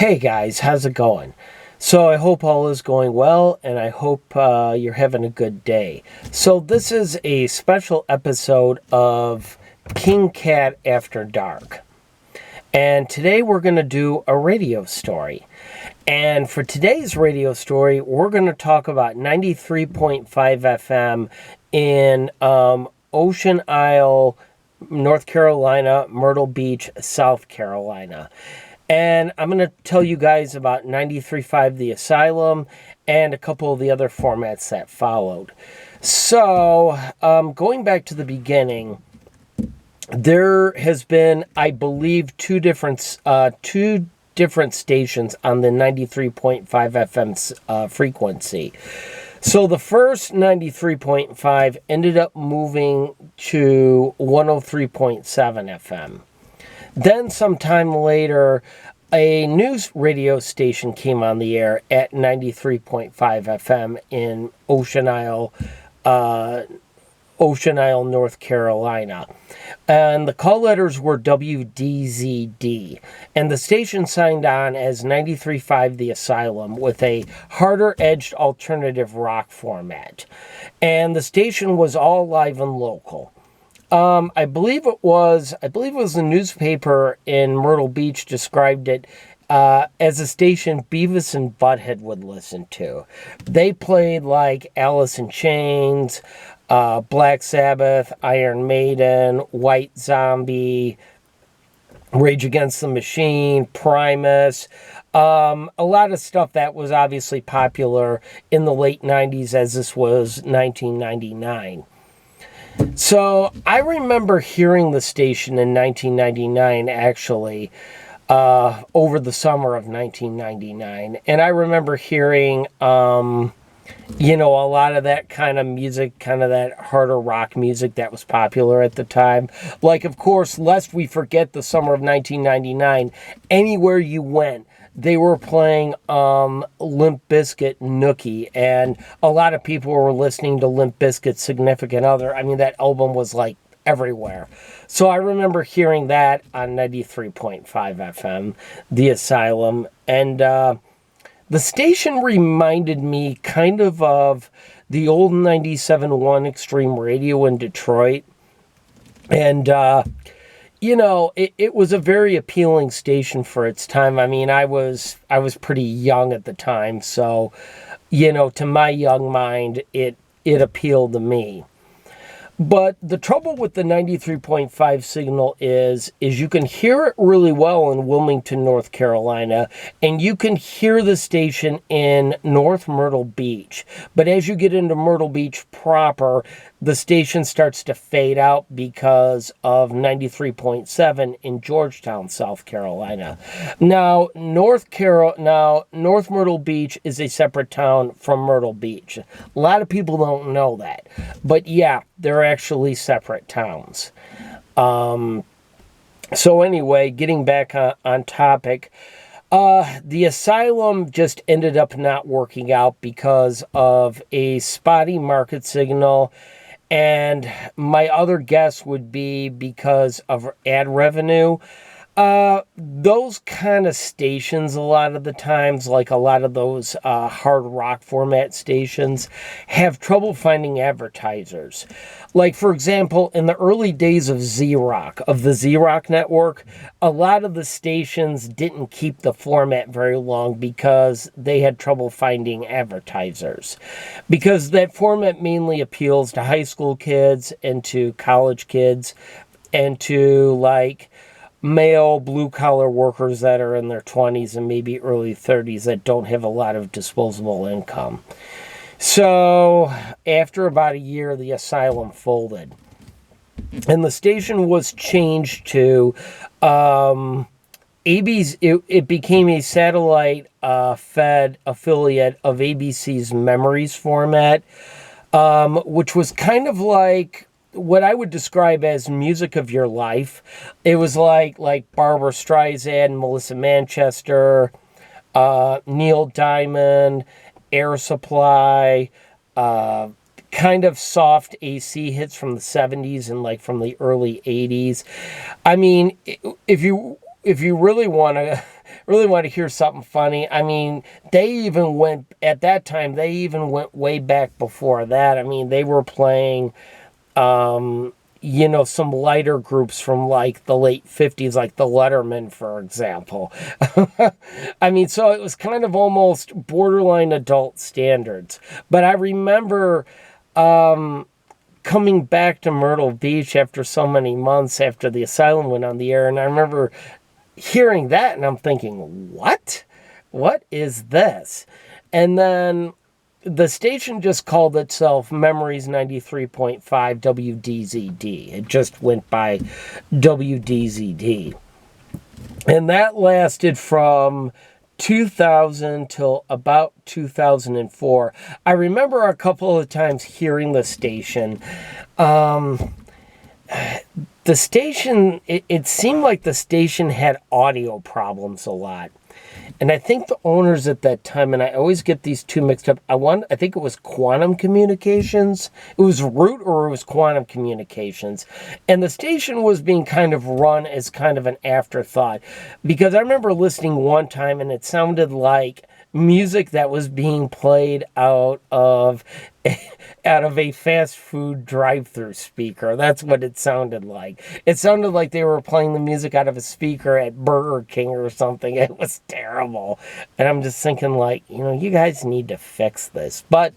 Hey guys, how's it going? So I hope all is going well, and I hope you're having a good day. So this is a special episode of King Cat After Dark. And today we're going to do a radio story. And for today's radio story, we're going to talk about 93.5 FM in Ocean Isle, North Carolina, Myrtle Beach, South Carolina. And I'm going to tell you guys about 93.5 The Asylum and a couple of the other formats that followed. So, going back to the beginning, there has been, I believe, two different stations on the 93.5 FM frequency. So the first 93.5 ended up moving to 103.7 FM. Then sometime later, a news radio station came on the air at 93.5 FM in Ocean Isle, North Carolina. And the call letters were WDZD. And the station signed on as 93.5 The Asylum with a harder-edged alternative rock format. And the station was all live and local. I believe it was the newspaper in Myrtle Beach described it as a station Beavis and Butthead would listen to. They played like Alice in Chains, Black Sabbath, Iron Maiden, White Zombie, Rage Against the Machine, Primus, a lot of stuff that was obviously popular in the late 90s, as this was 1999. So I remember hearing the station in 1999, actually, over the summer of 1999. And I remember hearing, a lot of that kind of music, kind of that harder rock music that was popular at the time. Like, of course, lest we forget the summer of 1999, anywhere you went, they were playing Limp Bizkit Nookie, and a lot of people were listening to Limp Bizkit's Significant Other. I mean, that album was like everywhere. So I remember hearing that on 93.5 FM, The Asylum, and the station reminded me kind of the old 97.1 Extreme Radio in Detroit, and it was a very appealing station for its time. I mean, I was pretty young at the time, so, to my young mind, it appealed to me. But the trouble with the 93.5 signal is you can hear it really well in Wilmington, North Carolina, and you can hear the station in North Myrtle Beach. But as you get into Myrtle Beach proper, the station starts to fade out because of 93.7 in Georgetown, South Carolina. Now, North Myrtle Beach is a separate town from Myrtle Beach. A lot of people don't know that. But yeah, they're actually separate towns. So anyway, getting back on topic, the Asylum just ended up not working out because of a spotty market signal, and my other guess would be because of ad revenue. Those kind of stations, a lot of the times, like a lot of those hard rock format stations, have trouble finding advertisers. Like, for example, in the early days of the Z-Rock network, a lot of the stations didn't keep the format very long because they had trouble finding advertisers. Because that format mainly appeals to high school kids and to college kids and to, like, male blue-collar workers that are in their 20s and maybe early 30s that don't have a lot of disposable income. So, after about a year, the Asylum folded. And the station was changed to AB's. It became a satellite fed affiliate of ABC's Memories format, which was kind of like what I would describe as music of your life. It was like Barbra Streisand, Melissa Manchester, Neil Diamond, Air Supply, kind of soft AC hits from the 70s and like from the early 80s. I mean, if you really want to really want to hear something funny. I mean, at that time, they even went way back before that. I mean, they were playing, some lighter groups from like the late 50s, like the Letterman, for example. I mean, so it was kind of almost borderline adult standards. But I remember coming back to Myrtle Beach after so many months after the Asylum went on the air, and I remember hearing that, and I'm thinking, what? What is this? And then the station just called itself Memories 93.5 WDZD. It just went by WDZD. And that lasted from 2000 till about 2004. I remember a couple of times hearing the station. The station, it seemed like the station had audio problems a lot. And I think the owners at that time, and I always get these two mixed up, I think it was Quantum Communications. It was Root or it was Quantum Communications. And the station was being kind of run as kind of an afterthought. Because I remember listening one time and it sounded like music that was being played out of a fast food drive-through speaker. That's what it sounded like. It sounded like they were playing the music out of a speaker at Burger King or something. It was terrible. And I'm just thinking like, you guys need to fix this. But,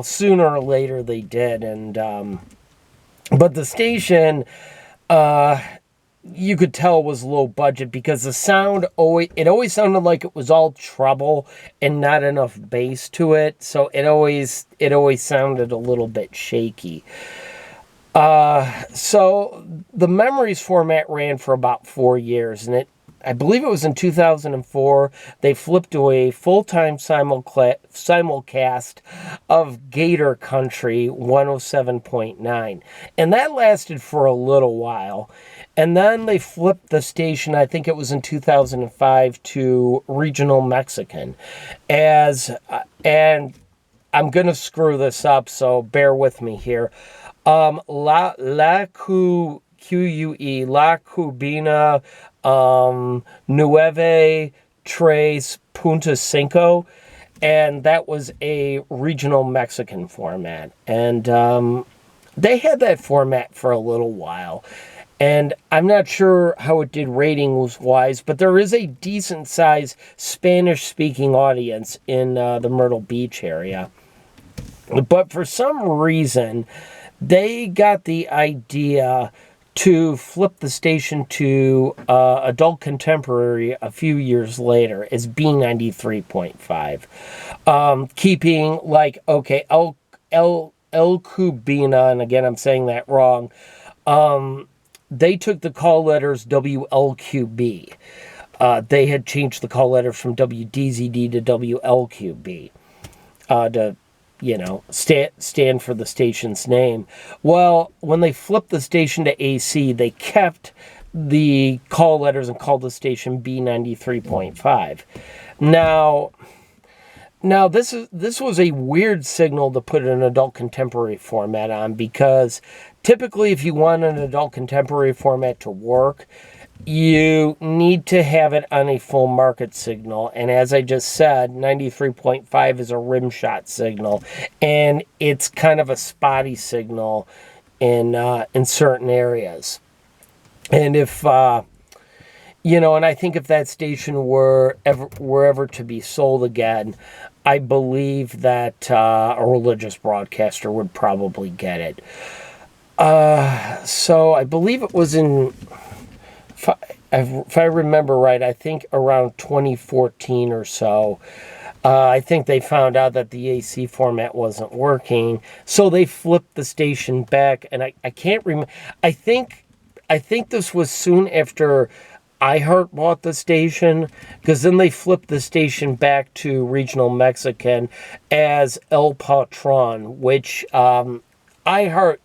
sooner or later they did. And, but the station, you could tell was low budget because the sound always sounded like it was all treble and not enough bass to it. So it always sounded a little bit shaky. So the Memories format ran for about 4 years, and I believe it was in 2004, they flipped to a full-time simulcast of Gator Country 107.9. And that lasted for a little while. And then they flipped the station, I think it was in 2005, to Regional Mexican. And I'm going to screw this up, so bear with me here. La Cubina, Nueve Tres Punto Cinco, and that was a regional Mexican format. And they had that format for a little while. And I'm not sure how it did ratings-wise, but there is a decent-sized Spanish-speaking audience in the Myrtle Beach area. But for some reason, they got the idea to flip the station to adult contemporary a few years later as B93.5. Keeping, like, okay, El Cubina, and again, I'm saying that wrong, they took the call letters WLQB. They had changed the call letters from WDZD to WLQB to, stand for the station's name. Well, when they flipped the station to AC, they kept the call letters and called the station B93.5. Now, this was a weird signal to put an adult contemporary format on, because typically if you want an adult contemporary format to work, you need to have it on a full market signal. And as I just said, 93.5 is a rim shot signal, and it's kind of a spotty signal in certain areas. And if and I think if that station were ever to be sold again, I believe that a religious broadcaster would probably get it. So I believe it was in, if I remember right, I think around 2014 or so, I think they found out that the AC format wasn't working, so they flipped the station back, and I can't remember. I think this was soon after iHeart bought the station, because then they flipped the station back to Regional Mexican as El Patron, which iHeart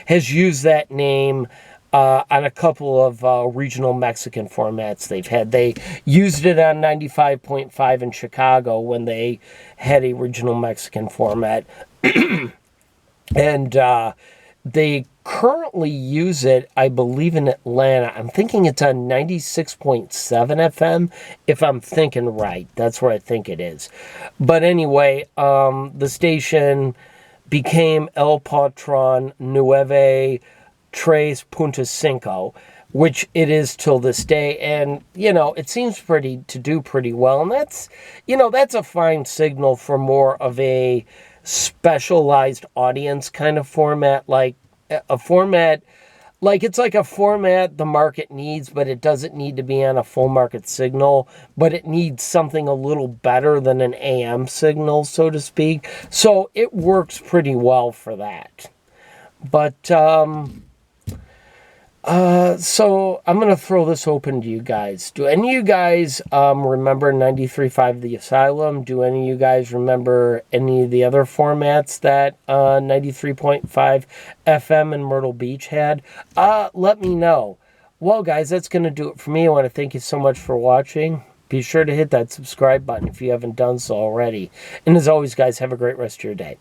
has used that name on a couple of regional Mexican formats they've had. They used it on 95.5 in Chicago when they had a regional Mexican format. And they currently use it, I believe, in Atlanta. I'm thinking it's on 96.7 FM, if I'm thinking right. That's where I think it is. But anyway, the station became El Patron Nueve Tres Punto Cinco, which it is till this day. And, you know, it seems to do pretty well. And that's, you know, that's a fine signal for more of a specialized audience kind of format, like a format, like it's like a format the market needs, but it doesn't need to be on a full market signal, but it needs something a little better than an AM signal, so to speak. So it works pretty well for that. But so I'm going to throw this open to you guys. Do any of you guys remember 93.5 The Asylum? Do any of you guys remember any of the other formats that 93.5 FM in Myrtle Beach had? Let me know. Well, guys, that's going to do it for me. I want to thank you so much for watching. Be sure to hit that subscribe button if you haven't done so already. And as always, guys, have a great rest of your day.